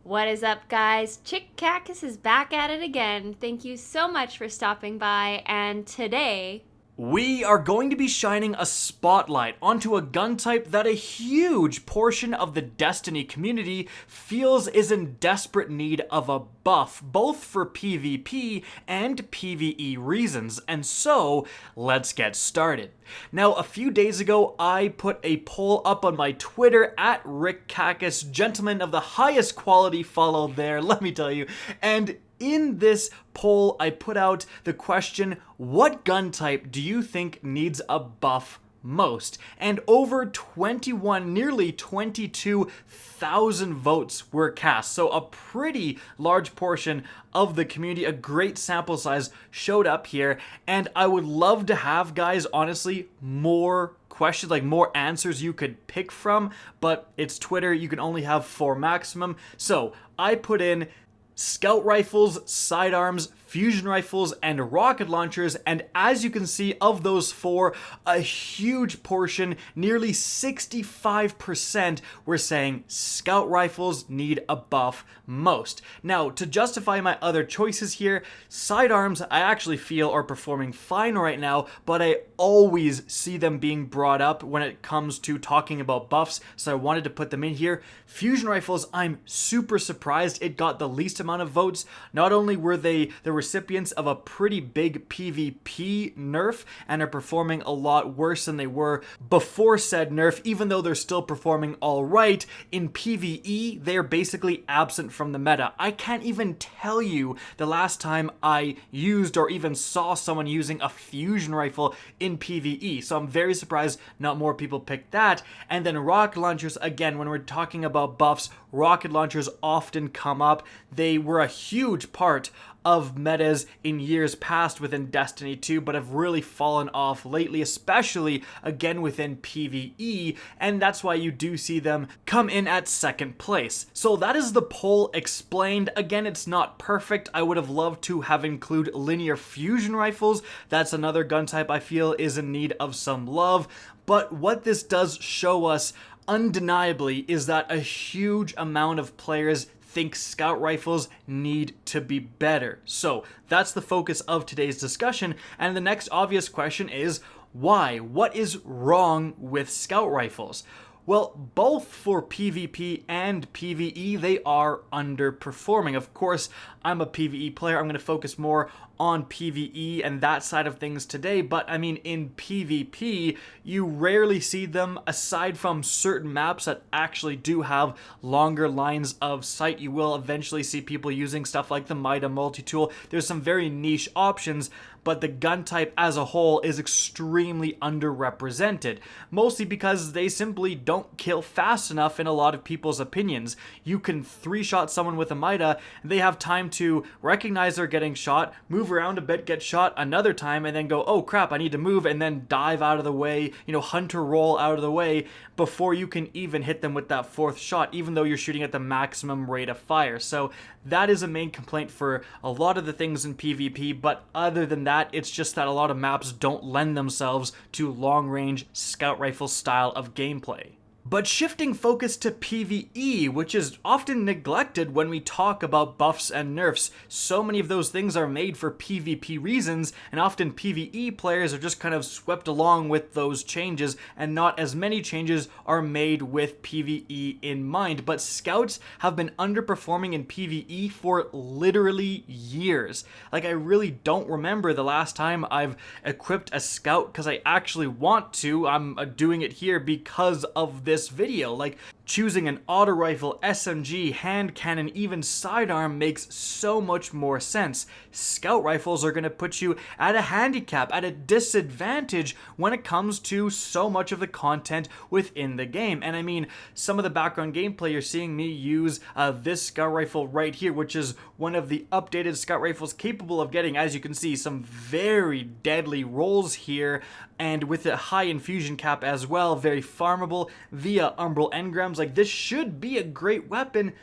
What is up, guys? Chick Cactus is back at it again. Thank you so much for stopping by, and today we are going to be shining a spotlight onto a gun type that a huge portion of the Destiny community feels is in desperate need of a buff, both for PvP and PvE reasons. And so, let's get started. Now, a few days ago, I put a poll up on my Twitter at RickCacus, gentlemen of the highest quality follow there, let me tell you, and in this poll, I put out the question, what gun type do you think needs a buff most? And over 21, nearly 22,000 votes were cast. So a pretty large portion of the community, a great sample size showed up here. And I would love to have, guys, honestly, more questions, like more answers you could pick from. But it's Twitter, you can only have 4 maximum. So I put in scout rifles, sidearms, fusion rifles, and rocket launchers, and as you can see, of those 4, a huge portion, nearly 65%, were saying scout rifles need a buff most. Now, to justify my other choices here, sidearms I actually feel are performing fine right now, but I always see them being brought up when it comes to talking about buffs, so I wanted to put them in here. Fusion rifles, I'm super surprised it got the least amount of votes. Not only were they the recipients of a pretty big PvP nerf and are performing a lot worse than they were before said nerf, even though they're still performing all right, in PvE, they're basically absent from the meta. I can't even tell you the last time I used or even saw someone using a fusion rifle in PvE, so I'm very surprised not more people picked that. And then rocket launchers, again, when we're talking about buffs, rocket launchers often come up. They were a huge part of metas in years past within Destiny 2, but have really fallen off lately, especially again within PvE, and that's why you do see them come in at second place. So that is the poll explained. Again, it's not perfect. I would have loved to have included linear fusion rifles. That's another gun type I feel is in need of some love, but what this does show us undeniably is that a huge amount of players think scout rifles need to be better. So that's the focus of today's discussion, and the next obvious question is why? What is wrong with scout rifles? Well, both for PvP and PvE, they are underperforming. Of course, I'm a PvE player. I'm going to focus more on PvE and that side of things today, but I mean, in PvP, you rarely see them aside from certain maps that actually do have longer lines of sight. You will eventually see people using stuff like the Mida multi-tool. There's some very niche options, but the gun type as a whole is extremely underrepresented, mostly because they simply don't kill fast enough in a lot of people's opinions. You can 3-shot someone with a Mida, and they have time to recognize they're getting shot, move around a bit, get shot another time, and then go, oh crap, I need to move, and then dive out of the way, hunter roll out of the way before you can even hit them with that 4th shot, even though you're shooting at the maximum rate of fire. So that is a main complaint for a lot of the things in PvP, but other than that, it's just that a lot of maps don't lend themselves to long-range scout rifle style of gameplay. But shifting focus to PvE, which is often neglected when we talk about buffs and nerfs, so many of those things are made for PvP reasons, and often PvE players are just kind of swept along with those changes, and not as many changes are made with PvE in mind. But scouts have been underperforming in PvE for literally years. Like, I really don't remember the last time I've equipped a scout because I actually want to. I'm doing it here because of this video. Like, choosing an auto rifle, SMG, hand cannon, even sidearm makes so much more sense. Scout rifles are going to put you at a handicap, at a disadvantage when it comes to so much of the content within the game. And I mean, some of the background gameplay, you're seeing me use this scout rifle right here, which is one of the updated scout rifles capable of getting, as you can see, some very deadly rolls here, and with a high infusion cap as well, very farmable via umbral engrams. Like, this should be a great weapon,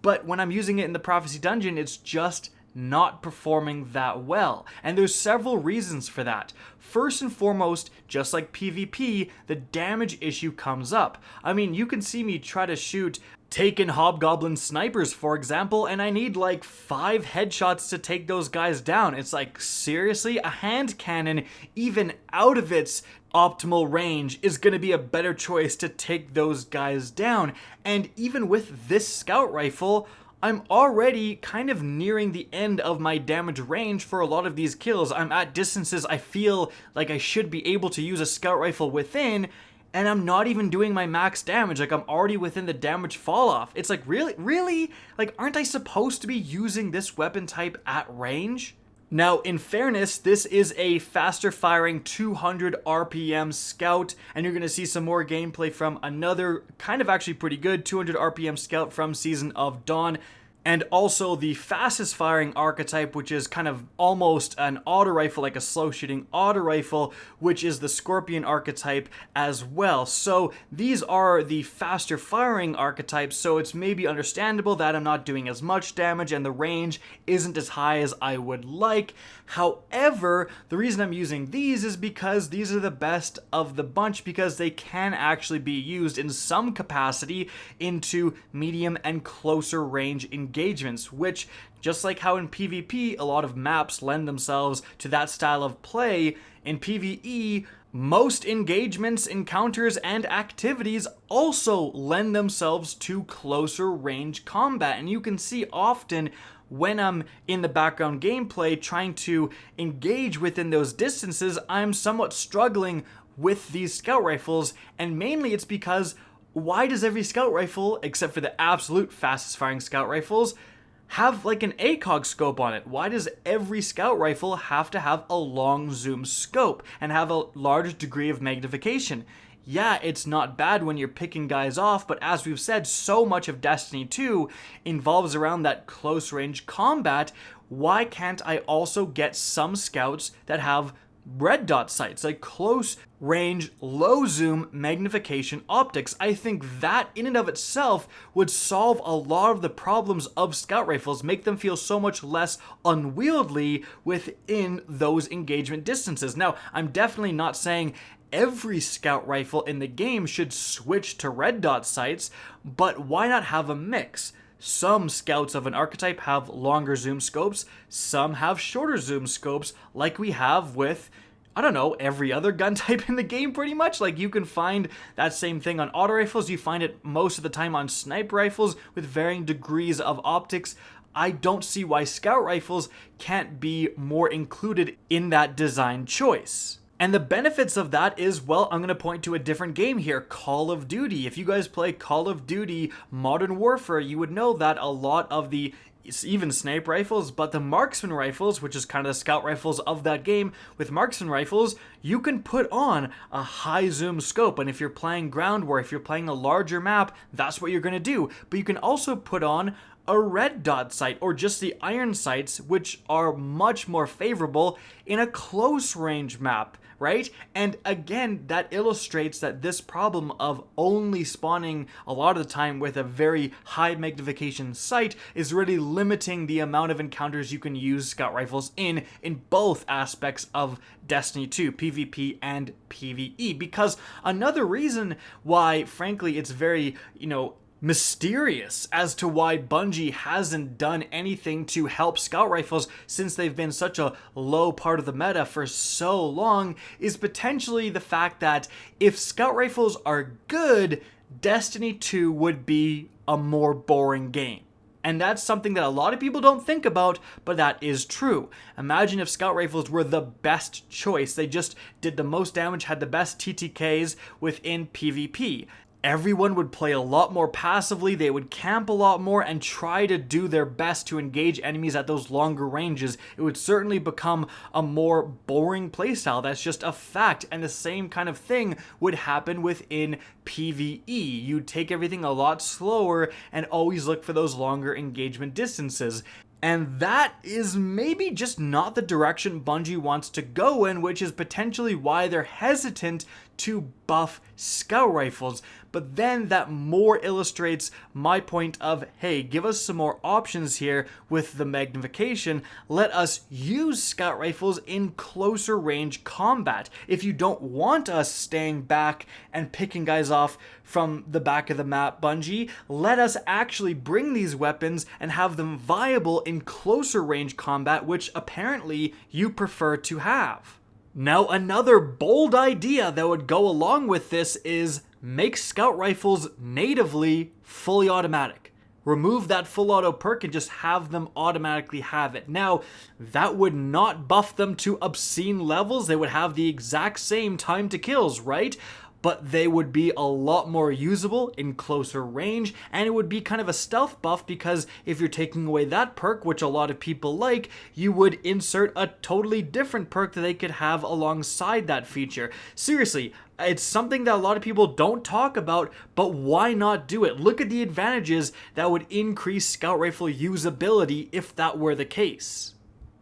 but when I'm using it in the Prophecy Dungeon, it's just not performing that well. And there's several reasons for that. First and foremost, just like PvP, the damage issue comes up. I mean, you can see me try to shoot Taken Hobgoblin snipers, for example, and I need like 5 headshots to take those guys down. It's like, seriously? A hand cannon, even out of its optimal range, is going to be a better choice to take those guys down. And even with this scout rifle, I'm already kind of nearing the end of my damage range for a lot of these kills. I'm at distances I feel like I should be able to use a scout rifle within, and I'm not even doing my max damage. Like, I'm already within the damage fall off. It's like, really? Like, aren't I supposed to be using this weapon type at range? Now, in fairness, this is a faster firing 200 RPM scout, and you're going to see some more gameplay from another kind of actually pretty good 200 RPM scout from Season of Dawn. And also the fastest firing archetype, which is kind of almost an auto rifle, like a slow shooting auto rifle, which is the Scorpion archetype as well. So these are the faster firing archetypes, so it's maybe understandable that I'm not doing as much damage and the range isn't as high as I would like. However, the reason I'm using these is because these are the best of the bunch, because they can actually be used in some capacity into medium and closer range engagements, which, just like how in PvP a lot of maps lend themselves to that style of play, in PvE most engagements, encounters, and activities also lend themselves to closer range combat. And you can see often when I'm in the background gameplay trying to engage within those distances, I'm somewhat struggling with these scout rifles, and mainly it's because why does every scout rifle, except for the absolute fastest firing scout rifles, have like an ACOG scope on it? Why does every scout rifle have to have a long zoom scope and have a large degree of magnification? Yeah, it's not bad when you're picking guys off, but as we've said, so much of Destiny 2 involves around that close range combat. Why can't I also get some scouts that have red dot sights, like close range, low zoom magnification optics? I think that in and of itself would solve a lot of the problems of scout rifles, make them feel so much less unwieldy within those engagement distances. Now, I'm definitely not saying every scout rifle in the game should switch to red dot sights, but why not have a mix? Some scouts of an archetype have longer zoom scopes, some have shorter zoom scopes, like we have with, I don't know, every other gun type in the game pretty much. Like, you can find that same thing on auto rifles, you find it most of the time on sniper rifles with varying degrees of optics. I don't see why scout rifles can't be more included in that design choice. And the benefits of that is, well, I'm going to point to a different game here, Call of Duty. If you guys play Call of Duty Modern Warfare, you would know that a lot of the, even sniper rifles, but the marksman rifles, which is kind of the scout rifles of that game, with marksman rifles, you can put on a high zoom scope. And if you're playing ground war, if you're playing a larger map, that's what you're going to do. But you can also put on a red dot sight, or just the iron sights, which are much more favorable in a close range map, right? And again, that illustrates that this problem of only spawning a lot of the time with a very high magnification sight is really limiting the amount of encounters you can use scout rifles in both aspects of Destiny 2, PvP and PvE. Because another reason why, frankly, it's very, mysterious as to why Bungie hasn't done anything to help scout rifles since they've been such a low part of the meta for so long is potentially the fact that if scout rifles are good, Destiny 2 would be a more boring game. And that's something that a lot of people don't think about, but that is true. Imagine if scout rifles were the best choice. They just did the most damage, had the best TTKs within PvP. Everyone would play a lot more passively, they would camp a lot more and try to do their best to engage enemies at those longer ranges. It would certainly become a more boring playstyle, that's just a fact. And the same kind of thing would happen within PvE. You'd take everything a lot slower and always look for those longer engagement distances. And that is maybe just not the direction Bungie wants to go in, which is potentially why they're hesitant to buff scout rifles. But then that more illustrates my point of, hey, give us some more options here with the magnification. Let us use scout rifles in closer range combat. If you don't want us staying back and picking guys off from the back of the map, Bungie, let us actually bring these weapons and have them viable in closer range combat, which apparently you prefer to have. Now, another bold idea that would go along with this is make scout rifles natively fully automatic. Remove that full auto perk and just have them automatically have it. Now, that would not buff them to obscene levels. They would have the exact same time to kills, right? But they would be a lot more usable in closer range, and it would be kind of a stealth buff because if you're taking away that perk, which a lot of people like, you would insert a totally different perk that they could have alongside that feature. Seriously, it's something that a lot of people don't talk about, but why not do it? Look at the advantages that would increase scout rifle usability if that were the case.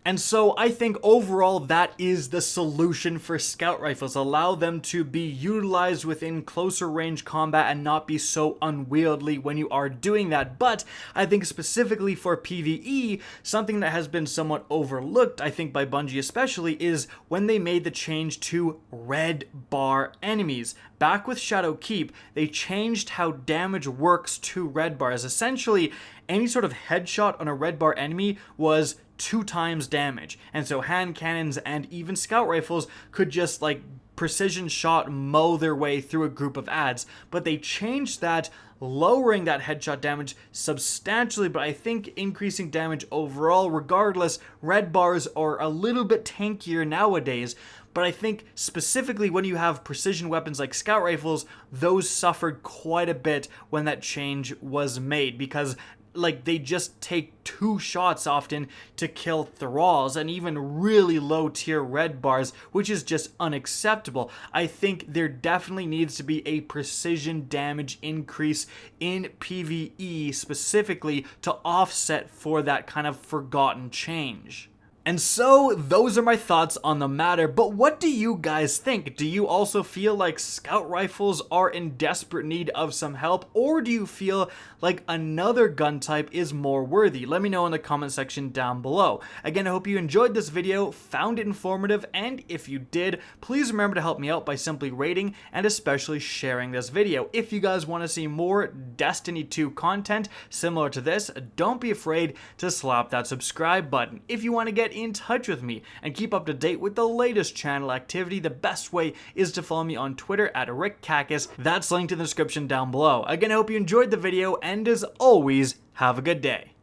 And so I think overall that is the solution for scout rifles. Allow them to be utilized within closer range combat and not be so unwieldy when you are doing that. But I think specifically for PvE, something that has been somewhat overlooked, I think by Bungie especially, is when they made the change to red bar enemies. Back with Shadow Keep, they changed how damage works to red bars. Essentially, any sort of headshot on a red bar enemy was 2 times damage. And so hand cannons and even scout rifles could just like precision shot mow their way through a group of adds. But they changed that, lowering that headshot damage substantially, but I think increasing damage overall. Regardless, red bars are a little bit tankier nowadays. But I think specifically when you have precision weapons like scout rifles, those suffered quite a bit when that change was made, because like they just take 2 shots often to kill thralls and even really low tier red bars, which is just unacceptable. I think there definitely needs to be a precision damage increase in PvE specifically to offset for that kind of forgotten change. And so those are my thoughts on the matter, but what do you guys think? Do you also feel like scout rifles are in desperate need of some help, or do you feel like another gun type is more worthy? Let me know in the comment section down below. Again, I hope you enjoyed this video, found it informative, and if you did, please remember to help me out by simply rating and especially sharing this video. If you guys want to see more Destiny 2 content similar to this, don't be afraid to slap that subscribe button. If you want to get in touch with me and keep up to date with the latest channel activity, the best way is to follow me on Twitter at RickCacus. That's linked in the description down below. Again, I hope you enjoyed the video, and as always, have a good day.